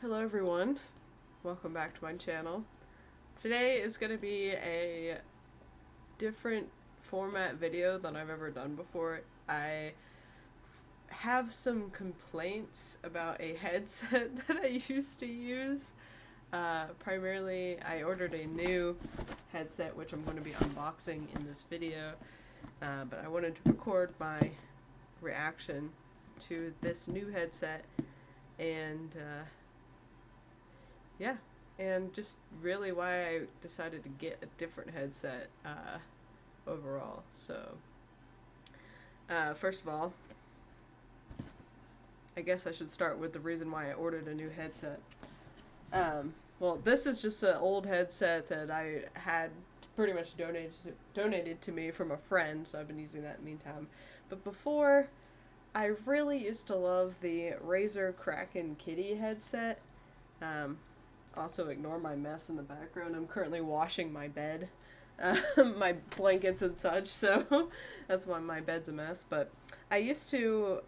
Hello everyone, welcome back to my channel. Today is going to be a different format video than I've ever done before. I have some complaints about a headset that I used to use. Primarily, I ordered a new headset, which I'm going to be unboxing in this video, but I wanted to record my reaction to this new headset and yeah, and just really why I decided to get a different headset overall. So, first of all, I guess I should start with the reason why I ordered a new headset. Well, this is just an old headset that I had pretty much donated to me from a friend, so I've been using that in the meantime. But before, I really used to love the Razer Kraken Kitty headset. Also, ignore my mess in the background. I'm currently washing my bed, my blankets and such, so that's why my bed's a mess. But I used to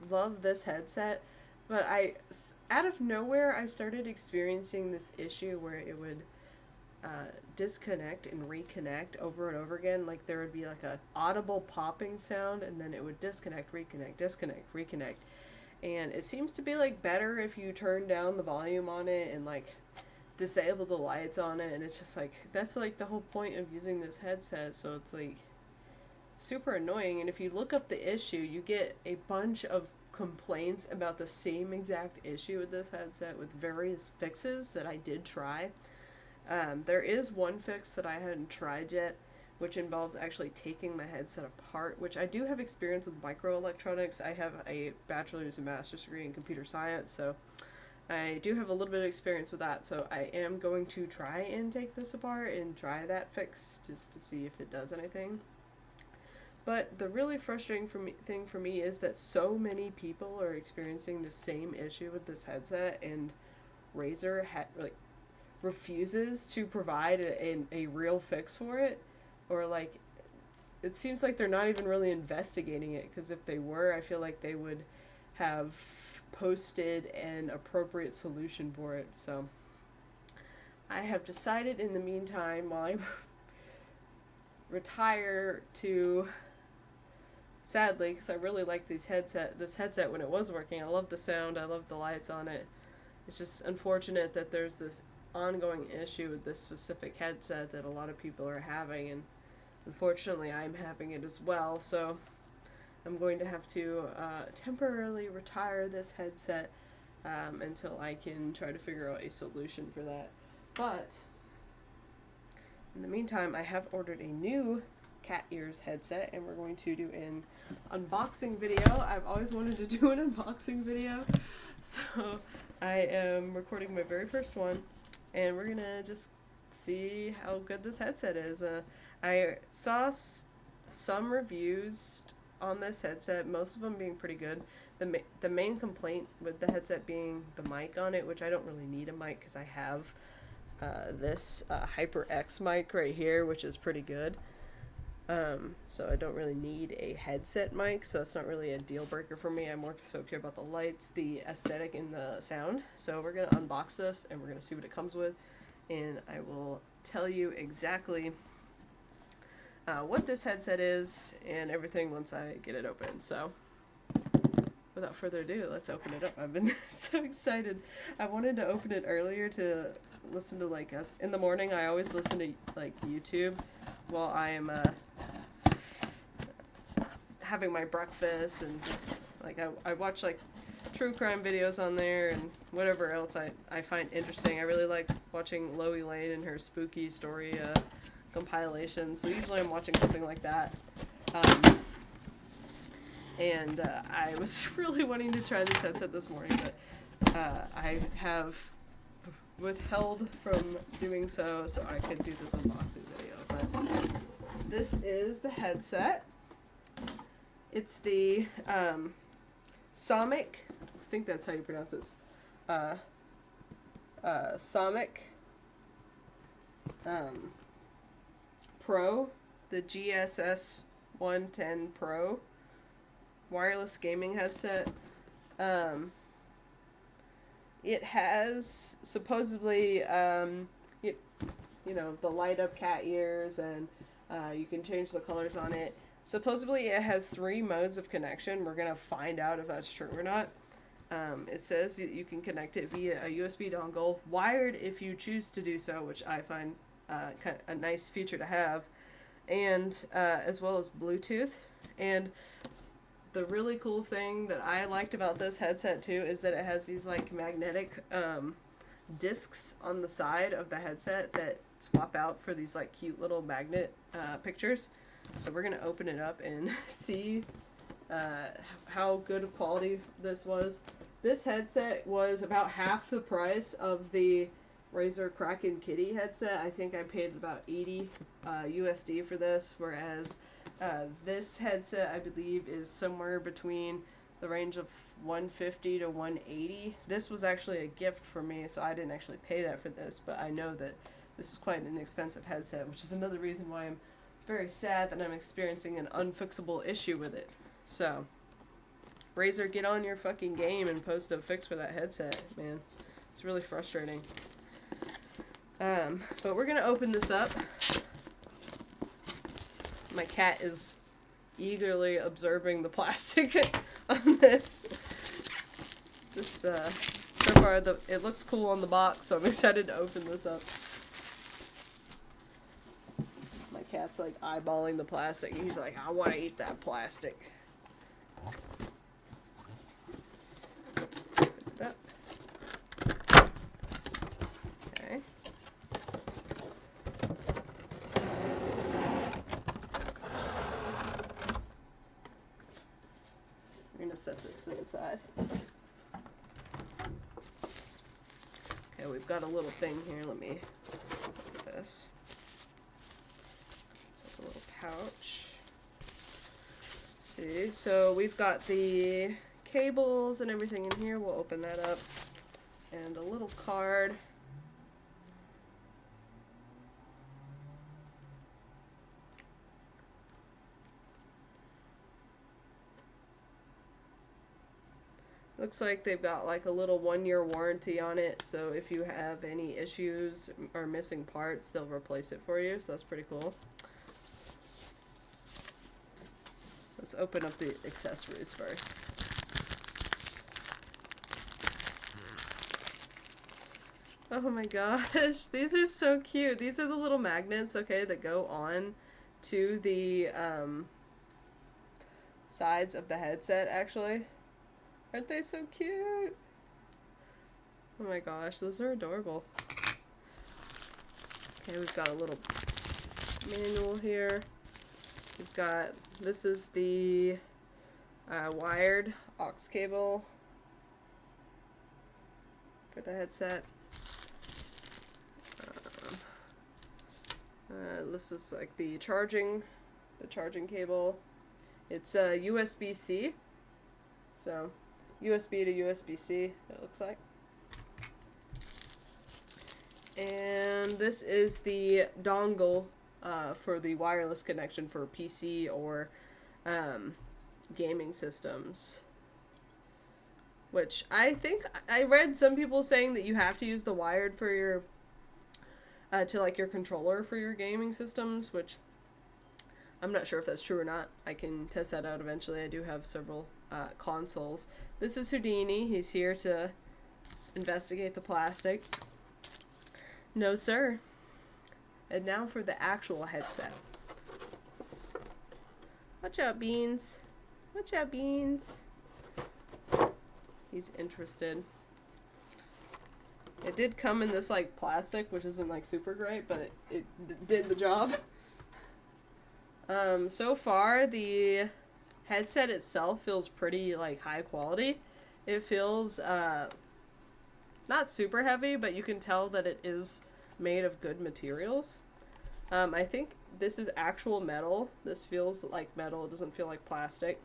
love this headset, but out of nowhere, I started experiencing this issue where it would disconnect and reconnect over and over again. Like there would be like a audible popping sound, and then it would disconnect, reconnect, disconnect, reconnect. And it seems to be like better if you turn down the volume on it and like disable the lights on it, and it's just like that's like the whole point of using this headset. So it's like super annoying, and if you look up the issue, you get a bunch of complaints about the same exact issue with this headset with various fixes that I did try. There is one fix that I hadn't tried yet, which involves actually taking the headset apart, which I do have experience with microelectronics. I have a bachelor's and master's degree in computer science, so I do have a little bit of experience with that. So I am going to try and take this apart and try that fix just to see if it does anything. But the really frustrating thing for me is that so many people are experiencing the same issue with this headset, and Razer refuses to provide a real fix for it. Or like it seems like they're not even really investigating it, because if they were, I feel like they would have posted an appropriate solution for it. So I have decided in the meantime, while I retire to, sadly, because I really like this headset when it was working. I love the sound, I love the lights on it. It's just unfortunate that there's this ongoing issue with this specific headset that a lot of people are having, and unfortunately, I'm having it as well, so I'm going to have to temporarily retire this headset until I can try to figure out a solution for that. But in the meantime, I have ordered a new cat ears headset, and we're going to do an unboxing video. I've always wanted to do an unboxing video, so I am recording my very first one, and we're gonna just see how good this headset is. I saw some reviews on this headset, most of them being pretty good. The main complaint with the headset being the mic on it, which I don't really need a mic because I have this HyperX mic right here, which is pretty good. So I don't really need a headset mic, so that's not really a deal breaker for me. I'm more so care about the lights, the aesthetic, and the sound. So we're going to unbox this, and we're going to see what it comes with, and I will tell you exactly what this headset is and everything once I get it open. So without further ado, let's open it up. I've been so excited. I wanted to open it earlier to listen to like us in the morning. I always listen to like YouTube while I am having my breakfast, and like I watch like true crime videos on there and whatever else I find interesting. I really like watching Loie Lane and her spooky story compilation, so usually I'm watching something like that. And I was really wanting to try this headset this morning, but I have withheld from doing so I could do this unboxing video. But this is the headset. It's the Somic, I think that's how you pronounce this, Somic Pro, the GS510 Pro wireless gaming headset. it has supposedly, you know, the light up cat ears, and you can change the colors on it. Supposedly it has 3 modes of connection. We're going to find out if that's true or not. It says you can connect it via a USB dongle, wired if you choose to do so, which I find kind of a nice feature to have, and as well as Bluetooth. And the really cool thing that I liked about this headset too is that it has these like magnetic discs on the side of the headset that swap out for these like cute little magnet pictures. So we're gonna open it up and see how good of quality this was. This headset was about half the price of the Razer Kraken Kitty headset. I think I paid about 80 USD for this, whereas this headset I believe is somewhere between the range of 150 to 180. This was actually a gift for me, so I didn't actually pay that for this, but I know that this is quite an expensive headset, which is another reason why I'm very sad that I'm experiencing an unfixable issue with it. So, Razer, get on your fucking game and post a fix for that headset, man. It's really frustrating. But we're gonna open this up. My cat is eagerly observing the plastic on this. So far, it looks cool on the box, so I'm excited to open this up. My cat's like eyeballing the plastic. He's like, I want to eat that plastic. Let's open it up. Okay. We're gonna set this to the side. Okay, we've got a little thing here. Let me look at this. It's like a little pouch. See, so we've got the cables and everything in here. We'll open that up. And a little card. Looks like they've got like a little 1-year warranty on it, so if you have any issues or missing parts, they'll replace it for you, so that's pretty cool. Let's open up the accessories first. Oh my gosh, these are so cute. These are the little magnets, okay, that go on to the sides of the headset, actually. Aren't they so cute? Oh my gosh, those are adorable. Okay, we've got a little manual here. We've got, this is the wired aux cable for the headset. This is like the charging cable. It's USB-C, so USB to USB-C, it looks like. And this is the dongle for the wireless connection for PC or gaming systems. Which I think, I read some people saying that you have to use the wired for your, to like your controller for your gaming systems, which I'm not sure if that's true or not. I can test that out eventually. I do have several consoles. This is Houdini. He's here to investigate the plastic. No, sir. And now for the actual headset. Watch out, Beans. Watch out, Beans. He's interested. It did come in this, like, plastic, which isn't, like, super great, but it did the job. So far, the headset itself feels pretty, like, high quality. It feels, not super heavy, but you can tell that it is made of good materials. I think this is actual metal. This feels like metal. It doesn't feel like plastic,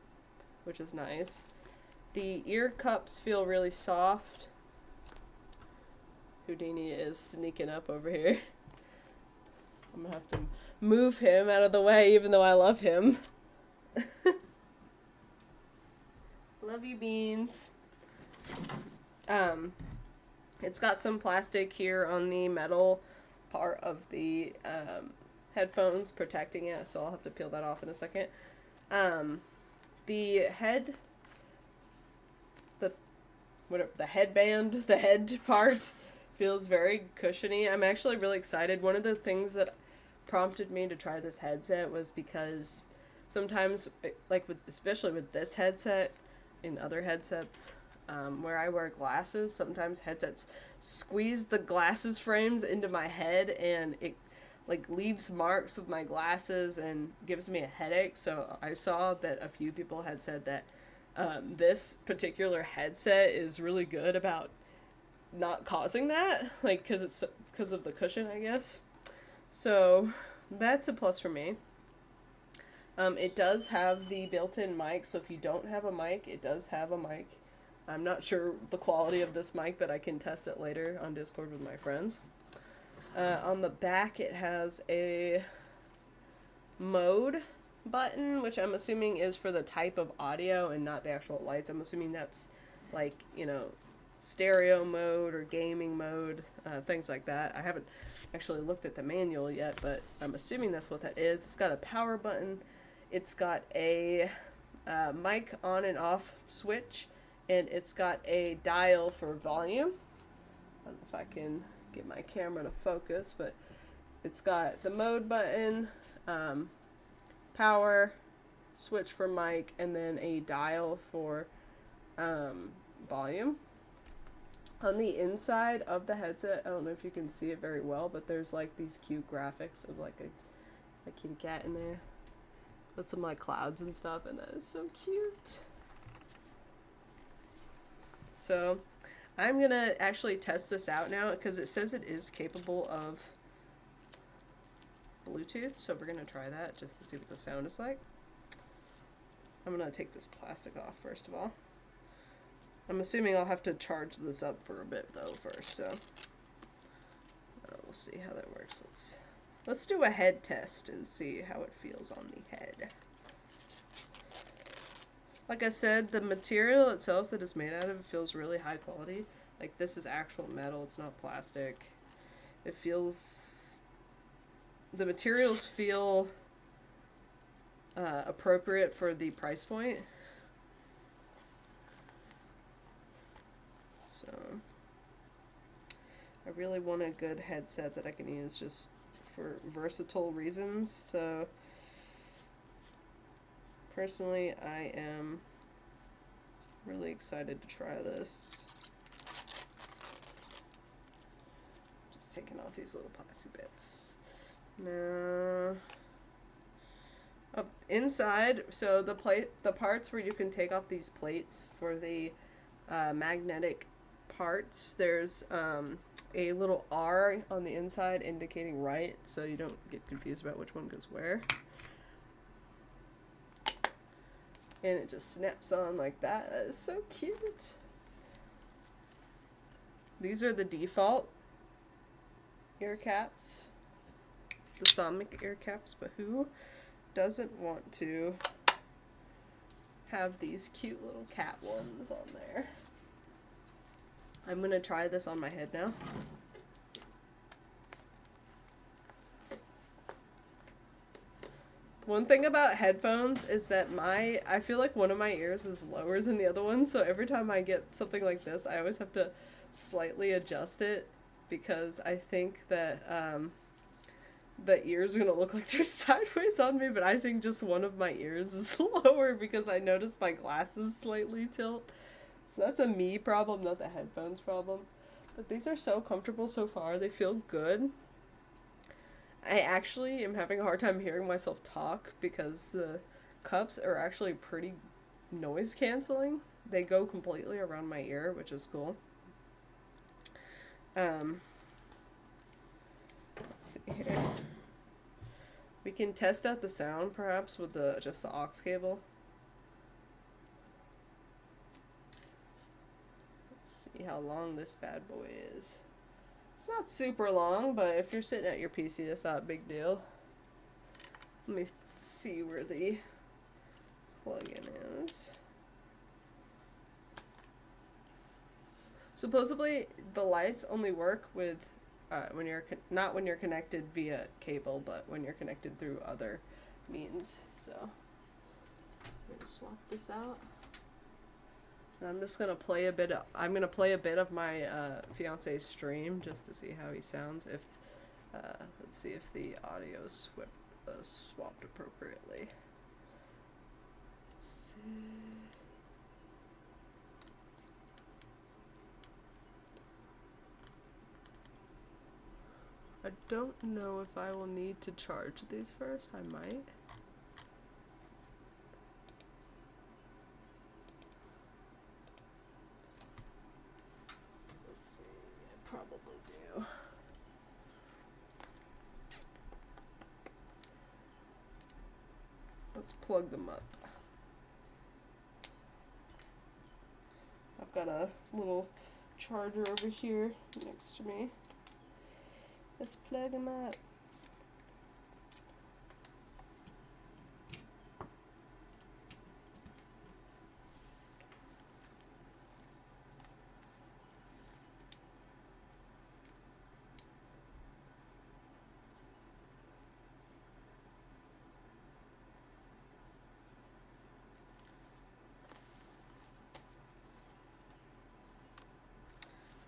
which is nice. The ear cups feel really soft. Houdini is sneaking up over here. I'm gonna have to move him out of the way, even though I love him. Love you, Beans. It's got some plastic here on the metal part of the headphones protecting it, so I'll have to peel that off in a second. The head, the whatever the headband, the head parts feels very cushiony. I'm actually really excited. One of the things that prompted me to try this headset was because sometimes, like with especially with this headset, in other headsets, where I wear glasses, sometimes headsets squeeze the glasses frames into my head, and it like leaves marks with my glasses and gives me a headache. So I saw that a few people had said that this particular headset is really good about not causing that, like because of the cushion, I guess. So that's a plus for me. It does have the built-in mic, so if you don't have a mic, it does have a mic. I'm not sure the quality of this mic, but I can test it later on Discord with my friends. On the back, it has a mode button, which I'm assuming is for the type of audio and not the actual lights. I'm assuming that's like, stereo mode or gaming mode, things like that. I haven't actually looked at the manual yet, but I'm assuming that's what that is. It's got a power button. It's got a mic on and off switch, and it's got a dial for volume. I don't know if I can get my camera to focus, but it's got the mode button, power, switch for mic, and then a dial for volume. On the inside of the headset, I don't know if you can see it very well, but there's like these cute graphics of like a kitty cat in there with some like clouds and stuff, and that is so cute. So I'm gonna actually test this out now because it says it is capable of Bluetooth, so we're gonna try that just to see what the sound is like. I'm gonna take this plastic off first of all. I'm assuming I'll have to charge this up for a bit though first, so we'll see how that works. Let's do a head test and see how it feels on the head. Like I said, the material itself that it's made out of feels really high quality. Like this is actual metal, it's not plastic. It feels, the materials feel appropriate for the price point. So I really want a good headset that I can use just for versatile reasons. So personally, I am really excited to try this. Just taking off these little plastic bits. Now, up inside, so the parts where you can take off these plates for the magnetic parts, there's a little R on the inside indicating right, so you don't get confused about which one goes where. And it just snaps on like that. That is so cute. These are the default ear caps, the Somic ear caps, but who doesn't want to have these cute little cat ones on there? I'm gonna try this on my head now. One thing about headphones is that I feel like one of my ears is lower than the other one, so every time I get something like this, I always have to slightly adjust it because I think that the ears are gonna look like they're sideways on me, but I think just one of my ears is lower because I noticed my glasses slightly tilt. So that's a me problem, not the headphones problem. But these are so comfortable so far. They feel good. I actually am having a hard time hearing myself talk because the cups are actually pretty noise canceling. They go completely around my ear, which is cool. Let's see here. We can test out the sound perhaps with just the aux cable. Let's see how long this bad boy is. It's not super long, but if you're sitting at your PC, that's not a big deal. Let me see where the plug-in is. Supposedly, the lights only work with when you're not when you're connected via cable, but when you're connected through other means. So I'm gonna swap this out. And I'm just gonna play a bit. I'm gonna play a bit of my fiance's stream just to see how he sounds. If let's see if the audio is swapped appropriately. Let's see. I don't know if I will need to charge these first. I might. Let's see. I probably do. Let's plug them up. I've got a little charger over here next to me. Let's plug them up.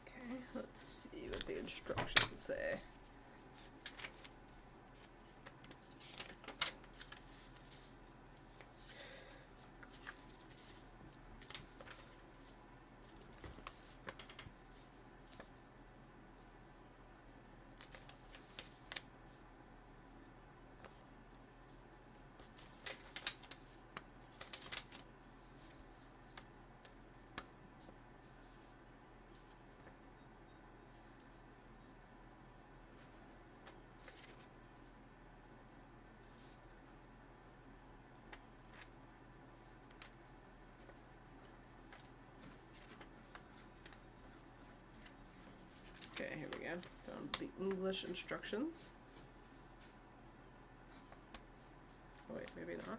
Okay, let's see what the instructions say. Okay, here we go. Found the English instructions. Oh wait, maybe not.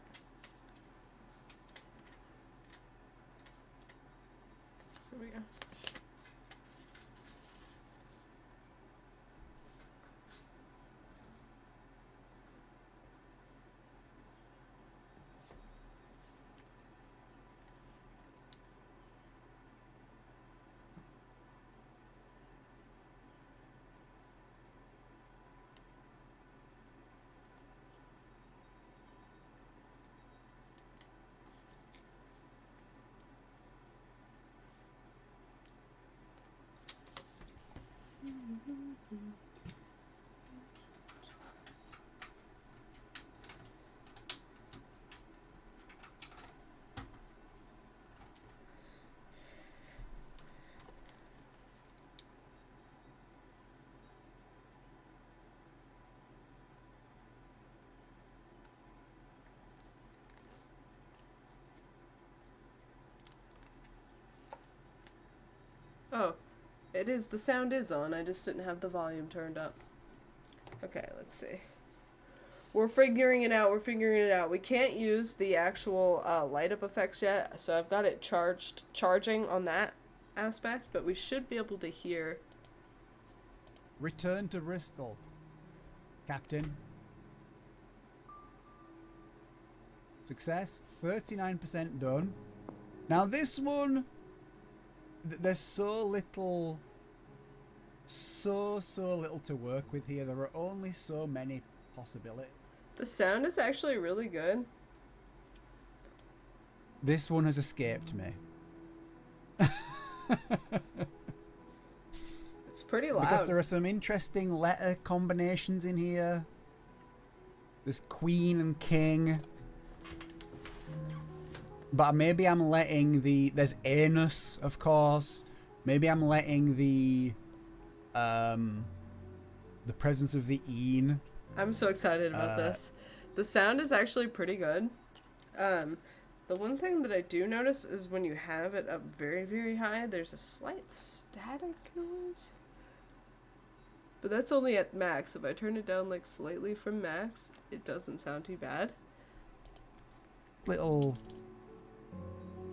There we go. Oh, it is. The sound is on. I just didn't have the volume turned up. Okay, let's see. We're figuring it out. We're figuring it out. We can't use the actual light up effects yet, so I've got it charging on that aspect, but we should be able to hear. Return to Bristol, Captain. Success, 39% done. Now this one, there's so little to work with here. There are only so many possibilities. The sound is actually really good. This one has escaped me. It's pretty loud. Because there are some interesting letter combinations in here. There's Queen and King. But maybe I'm letting there's anus, of course. Maybe I'm letting the presence of the een. I'm so excited about this. The sound is actually pretty good. The one thing that I do notice is when you have it up very, very high, there's a slight static noise. But that's only at max. If I turn it down like slightly from max, it doesn't sound too bad.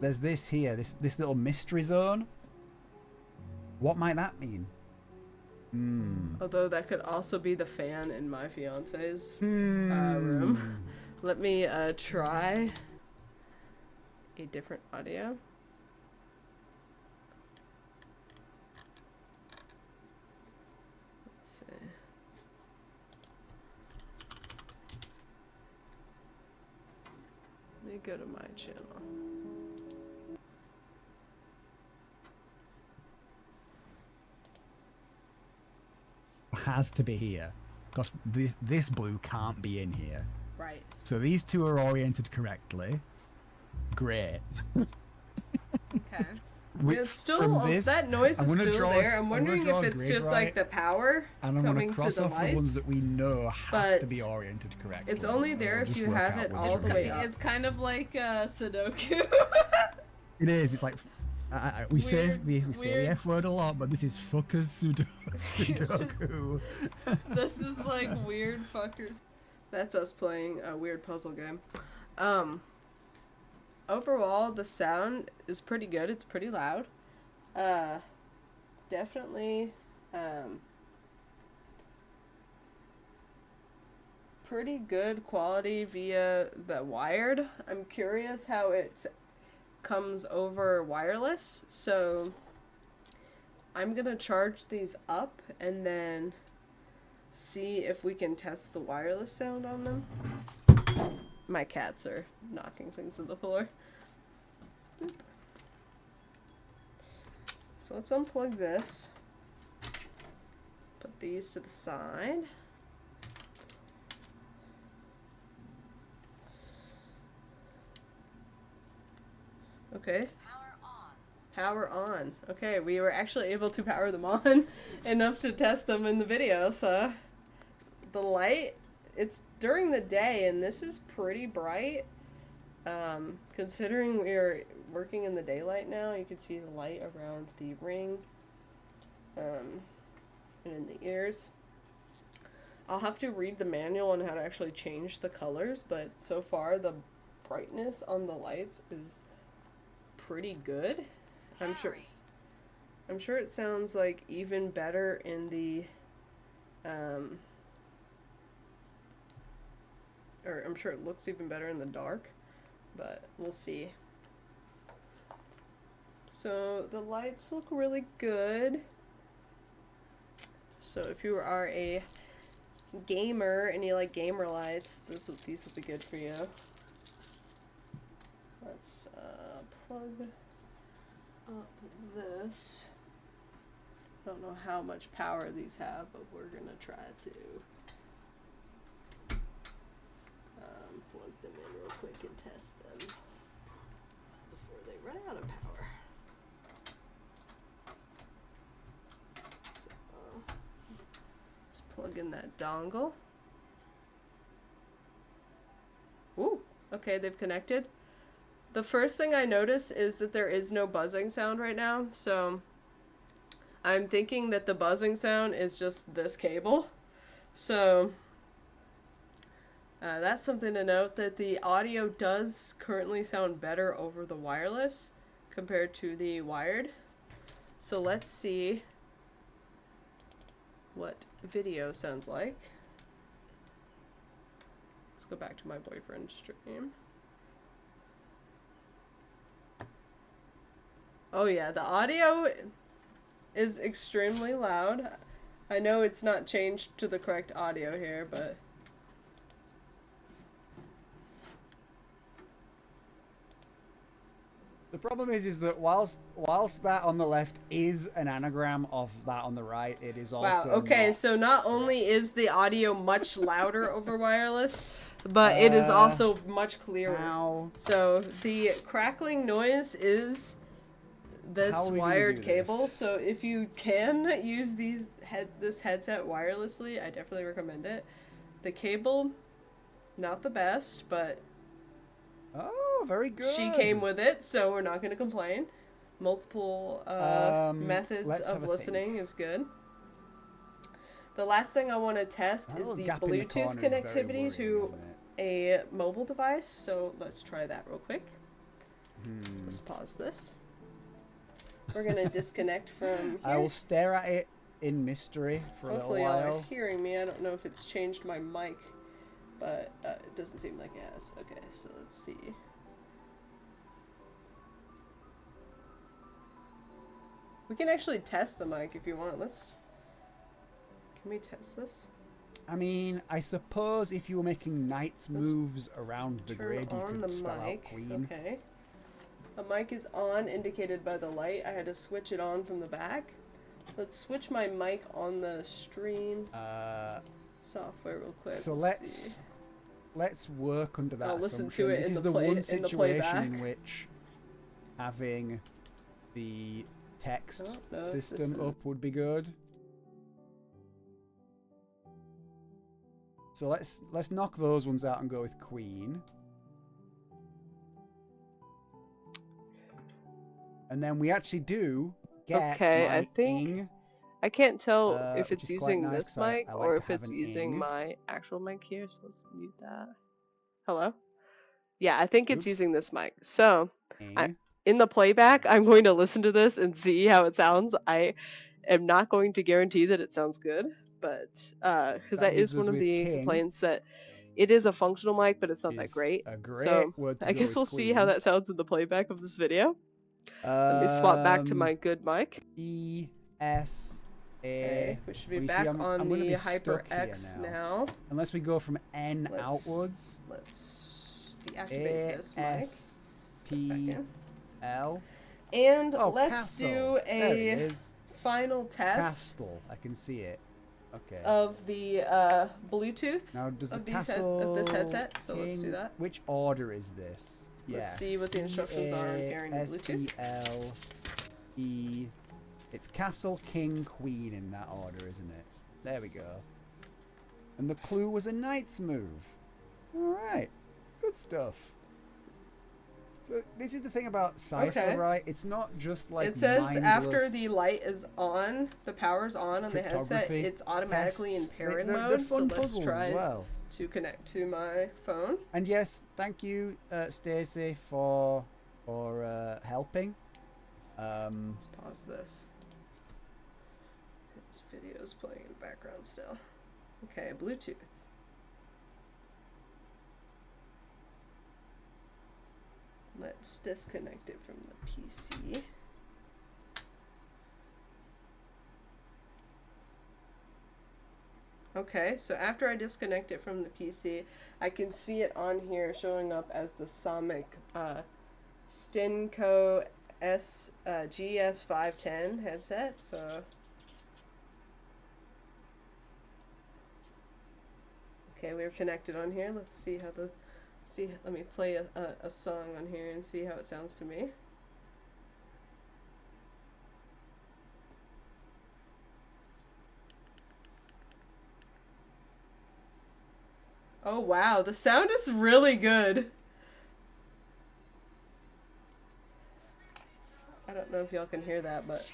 There's this here, this little mystery zone. What might that mean? Although that could also be the fan in my fiance's Hmm. room. Let me try a different audio. Let's see. Let me go to my channel. Has to be here. Because this blue can't be in here. Right. So these two are oriented correctly. Great. Okay. We- It's still from this, that noise I'm is gonna still draw there. a- I'm I'm wondering gonna draw if a it's grid, just right? like the power And I'm going coming to to cross the off the ones lights. that we know have But to be oriented correctly. it's only and there we'll if just you work have out it which all the one. way up. It's kind of like Sudoku. It is. It's like we say the weird. F word a lot, but this is fuckers Sudoku. This is like weird fuckers. That's us playing a weird puzzle game. Overall, the sound is pretty good. It's pretty loud. Definitely, pretty good quality via the wired. I'm curious how it comes over wireless. So I'm gonna charge these up and then see if we can test the wireless sound on them. My cats are knocking things on the floor. Boop. So let's unplug this. Put these to the side. Okay. Power on. Okay, we were actually able to power them on enough to test them in the video, so the light, it's during the day and this is pretty bright. Considering we're working in the daylight now, you can see the light around the ring and in the ears. I'll have to read the manual on how to actually change the colors, but so far the brightness on the lights is pretty good. I'm sure it sounds like even better in the or I'm sure it looks even better in the dark, but we'll see. So the lights look really good. So if you are a gamer and you like gamer lights, these will be good for you. Let's plug up this. Don't know how much power these have, but we're gonna try to plug them in real quick and test them before they run out of power. So let's plug in that dongle. Ooh, okay, they've connected. The first thing I notice is that there is no buzzing sound right now, so I'm thinking that the buzzing sound is just this cable. So that's something to note, that the audio does currently sound better over the wireless compared to the wired. So let's see what video sounds like. Let's go back to my boyfriend's stream. Oh yeah, the audio is extremely loud. I know it's not changed to the correct audio here, but The problem is that whilst that on the left is an anagram of that on the right, it is also wow. Okay, not. so not only is the audio much louder over wireless, but it is also much clearer. How? So the crackling noise is this How are we gonna wired do cable. this? So if you can use this headset wirelessly, I definitely recommend it. The cable, not the best, but Oh, very good. she came with it, so we're not going to complain. Multiple methods let's have of a listening think. is good. The last thing I want to test That is little the gap in the Bluetooth corner is very connectivity worrying, to isn't it? a mobile device. So let's try that real quick. Let's pause this. We're gonna disconnect from I here. will stare at it in mystery for a Hopefully little y'all are while. hearing me. I don't know if it's changed my mic, but it doesn't seem like it has. Okay, so let's see. We can actually test the mic if you want. Can we test this? I mean, I suppose if you were making knight's Let's moves around the Turn grid, you on could the spell out mic. queen. Okay. The mic is on, indicated by the light. I had to switch it on from the back. Let's switch my mic on the stream software real quick. So see. let's work under that I'll listen assumption. to it This in is the the play- one in the situation playback. in which having the text Don't know if this system is- up would be good. So let's knock those ones out and go with queen. And then we actually do get Okay, I my think- ing. I can't tell if which it's is quite using nice this 'cause mic I like or to if have it's an using ing. my actual mic here, so let's mute that. Hello? Yeah, I think it's Oops. using this mic. So, Ing. in the playback, I'm going to listen to this and see how it sounds. I am not going to guarantee that it sounds good, but because that leaves is us one of with the king. complaints that it is a functional mic, but it's not that Is great. a great So, word to I go guess with we'll see how queen. that sounds in the playback of this video. Let me swap back to my good mic. E S A. Okay, we should be Well, you see, back I'm on gonna the be stuck here HyperX now. Unless we go from N Let's- outwards. Let's A deactivate this mic. S Put it back T in. L. And Oh, let's castle. do There it a is. final test Castle. I can see it. Okay. of the Bluetooth Now does the of castle this headset. So let's do king- that. Which order is this? Let's see what the instructions are on pairing the Bluetooth. C-A-S-T-L-E. It's castle, king, queen in that order, isn't it? There we go. And the clue was a knight's move. Alright. Good stuff. So this is the thing about Cypher, Okay. right? It's not just like It says after mindless the light is on, the power's on the headset, cryptography it's automatically in tests. pairing They're mode. So fun let's puzzles try as well. to connect to my phone. And yes, thank you, Stacey, for helping. Let's pause this. This video's playing in the background still. Okay, Bluetooth. Let's disconnect it from the PC. Okay, so after I disconnect it from the PC, I can see it on here showing up as the Somic Stinco GS510 headset. So okay, we're connected on here. Let's see how let me play a song on here and see how it sounds to me. Oh wow, the sound is really good. I don't know if y'all can hear that, but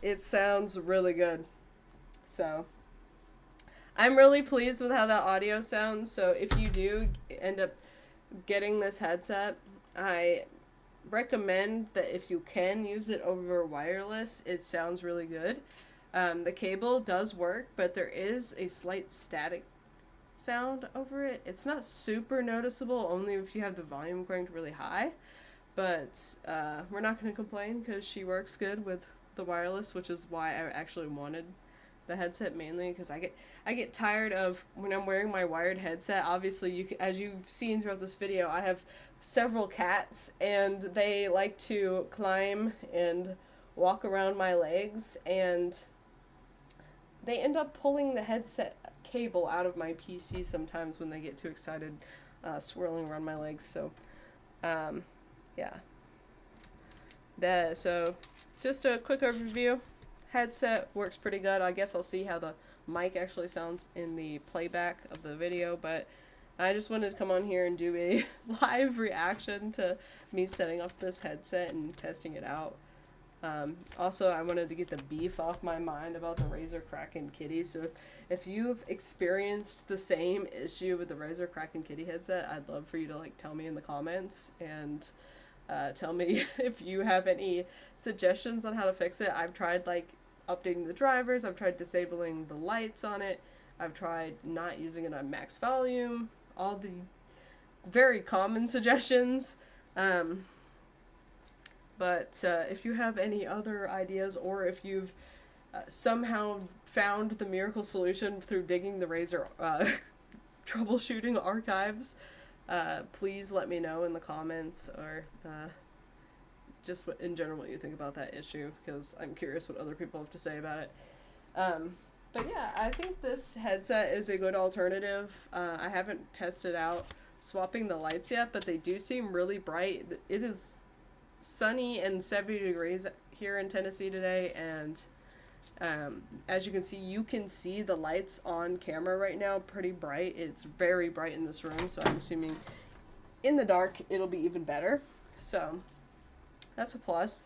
it sounds really good. So I'm really pleased with how that audio sounds. So if you do end up getting this headset, I recommend that if you can use it over wireless, it sounds really good. The cable does work, but there is a slight static sound over it. It's not super noticeable, only if you have the volume cranked really high. But we're not going to complain because she works good with the wireless, which is why I actually wanted the headset mainly, because I get tired of when I'm wearing my wired headset. Obviously, as you've seen throughout this video, I have several cats, and they like to climb and walk around my legs, and they end up pulling the headset cable out of my PC sometimes when they get too excited, swirling around my legs. So, yeah. So, just a quick overview. Headset works pretty good. I guess I'll see how the mic actually sounds in the playback of the video, but I just wanted to come on here and do a live reaction to me setting up this headset and testing it out. Also, I wanted to get the beef off my mind about the Razer Kraken Kitty. So if you've experienced the same issue with the Razer Kraken Kitty headset, I'd love for you to like tell me in the comments and tell me if you have any suggestions on how to fix it. I've tried like updating the drivers. I've tried disabling the lights on it. I've tried not using it on max volume. All the very common suggestions. But if you have any other ideas, or if you've somehow found the miracle solution through digging the Razer troubleshooting archives, please let me know in the comments, or just in general what you think about that issue, because I'm curious what other people have to say about it. But yeah, I think this headset is a good alternative. I haven't tested out swapping the lights yet, but they do seem really bright. It is sunny and 70 degrees here in Tennessee today, and as you can see the lights on camera right now pretty bright. It's very bright in this room, so I'm assuming in the dark it'll be even better. So that's a plus.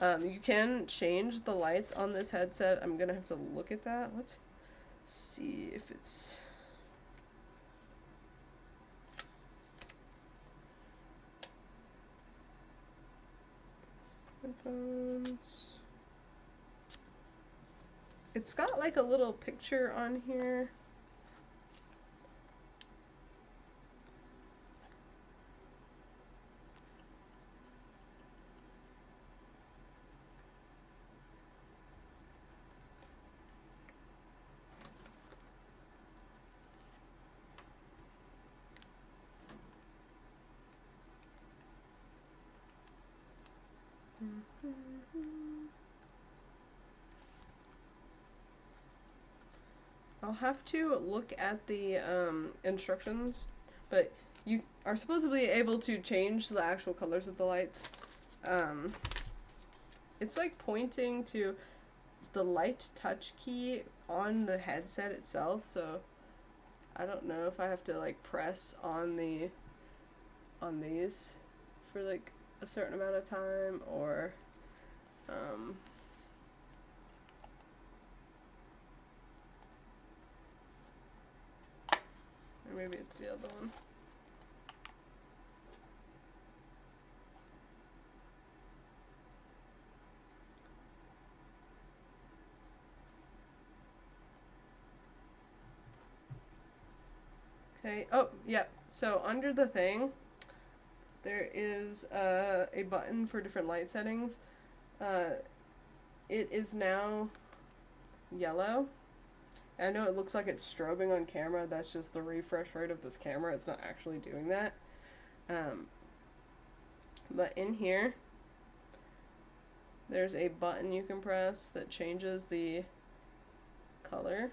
You can change the lights on this headset. I'm gonna have to look at that. Let's see if it's... headphones. It's got like a little picture on here. I'll have to look at the instructions, but you are supposedly able to change the actual colors of the lights. It's like pointing to the light touch key on the headset itself, so I don't know if I have to like press on these for like a certain amount of time, or or maybe it's the other one. Okay, oh, yeah, so under the thing, there is a button for different light settings. It is now yellow. I know it looks like it's strobing on camera. That's just the refresh rate of this camera. It's not actually doing that. But in here, there's a button you can press that changes the color.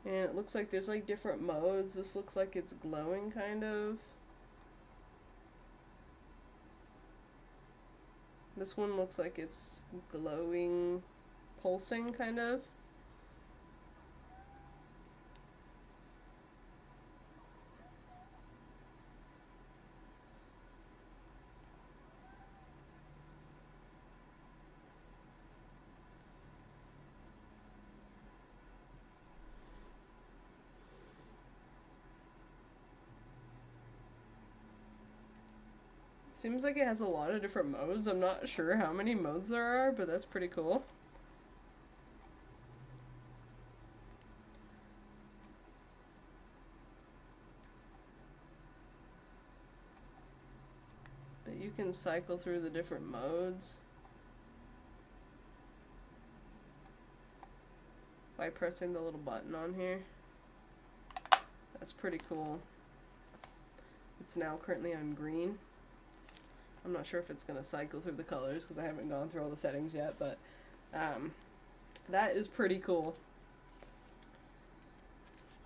And it looks like there's like different modes. This looks like it's glowing kind of. This one looks like it's glowing, pulsing kind of. Seems like it has a lot of different modes. I'm not sure how many modes there are, but that's pretty cool. But you can cycle through the different modes by pressing the little button on here. That's pretty cool. It's now currently on green. I'm not sure if it's going to cycle through the colors because I haven't gone through all the settings yet, but that is pretty cool.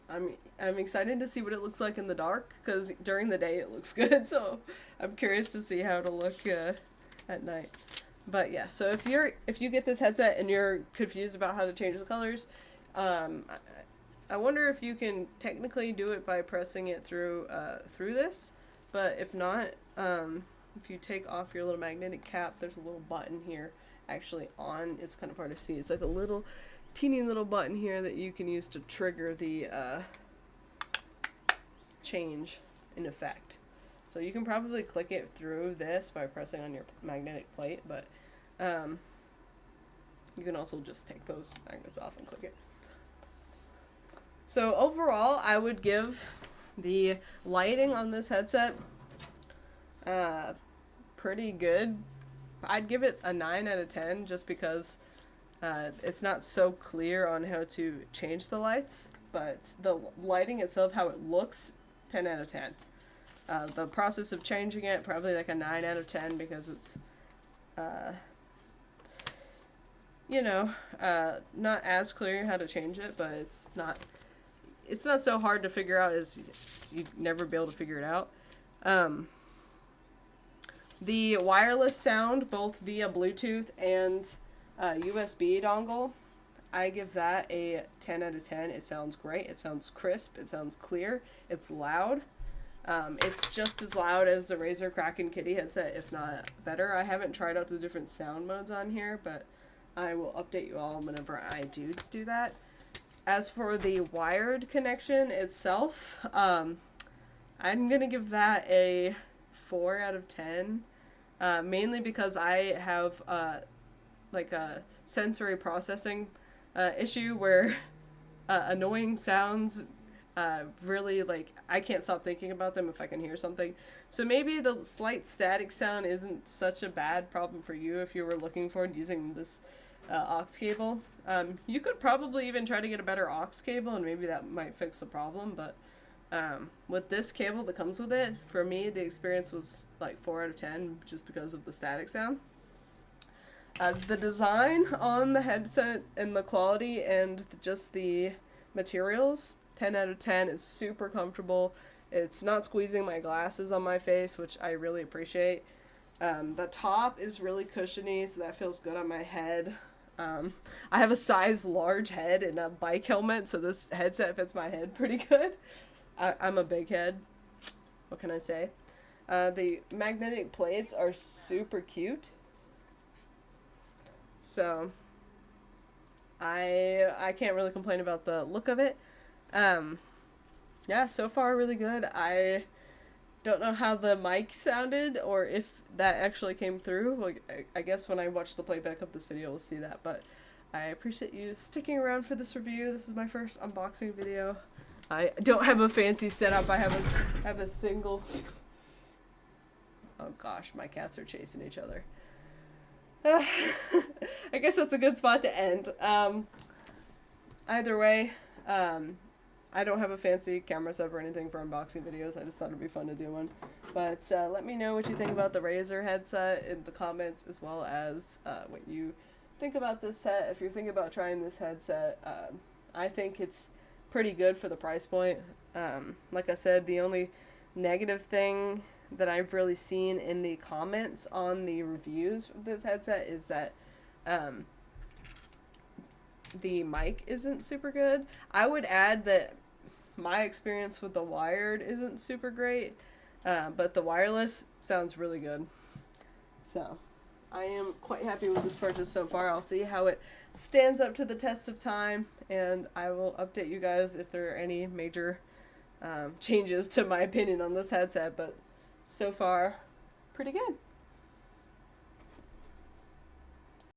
I'm excited to see what it looks like in the dark, because during the day it looks good, so I'm curious to see how it'll look at night. But yeah, so if you get this headset and you're confused about how to change the colors, I wonder if you can technically do it by pressing it through this, but if not, if you take off your little magnetic cap, there's a little button here actually on. It's kind of hard to see. It's like a little teeny little button here that you can use to trigger the change in effect. So you can probably click it through this by pressing on your magnetic plate, but you can also just take those magnets off and click it. So overall, I would give the lighting on this headset pretty good. I'd give it a 9 out of 10 just because it's not so clear on how to change the lights, but the lighting itself, how it looks, 10 out of 10. The process of changing it, probably like a 9 out of 10 because it's, not as clear how to change it, but it's not so hard to figure out as you'd never be able to figure it out. The wireless sound, both via Bluetooth and USB dongle, I give that a 10 out of 10. It sounds great. It sounds crisp. It sounds clear. It's loud. It's just as loud as the Razer Kraken Kitty headset, if not better. I haven't tried out the different sound modes on here, but I will update you all whenever I do that. As for the wired connection itself, I'm going to give that a 4 out of 10, mainly because I have like a sensory processing issue where annoying sounds really, like, I can't stop thinking about them if I can hear something. So maybe the slight static sound isn't such a bad problem for you if you were looking forward to using this aux cable. You could probably even try to get a better aux cable and maybe that might fix the problem, but with this cable that comes with it, for me the experience was like 4 out of 10 just because of the static sound. The design on the headset and the quality and just the materials, 10 out of 10. Is super comfortable. It's not squeezing my glasses on my face, which I really appreciate. The top is really cushiony, so that feels good on my head. I have a size large head and a bike helmet, so this headset fits my head pretty good. I'm a big head. What can I say? The magnetic plates are super cute. So I can't really complain about the look of it. Yeah, so far really good. I don't know how the mic sounded or if that actually came through. Like, I guess when I watch the playback of this video, we'll see that. But I appreciate you sticking around for this review. This is my first unboxing video. I don't have a fancy setup. I have a single. Oh gosh, my cats are chasing each other. I guess that's a good spot to end. Either way, I don't have a fancy camera setup or anything for unboxing videos. I just thought it'd be fun to do one. But let me know what you think about the Razer headset in the comments, as well as what you think about this set. If you're thinking about trying this headset, I think it's pretty good for the price point. Like I said, the only negative thing that I've really seen in the comments on the reviews of this headset is that the mic isn't super good. I would add that my experience with the wired isn't super great, but the wireless sounds really good. So I am quite happy with this purchase so far. I'll see how it stands up to the test of time, and I will update you guys if there are any major changes to my opinion on this headset, but so far, pretty good.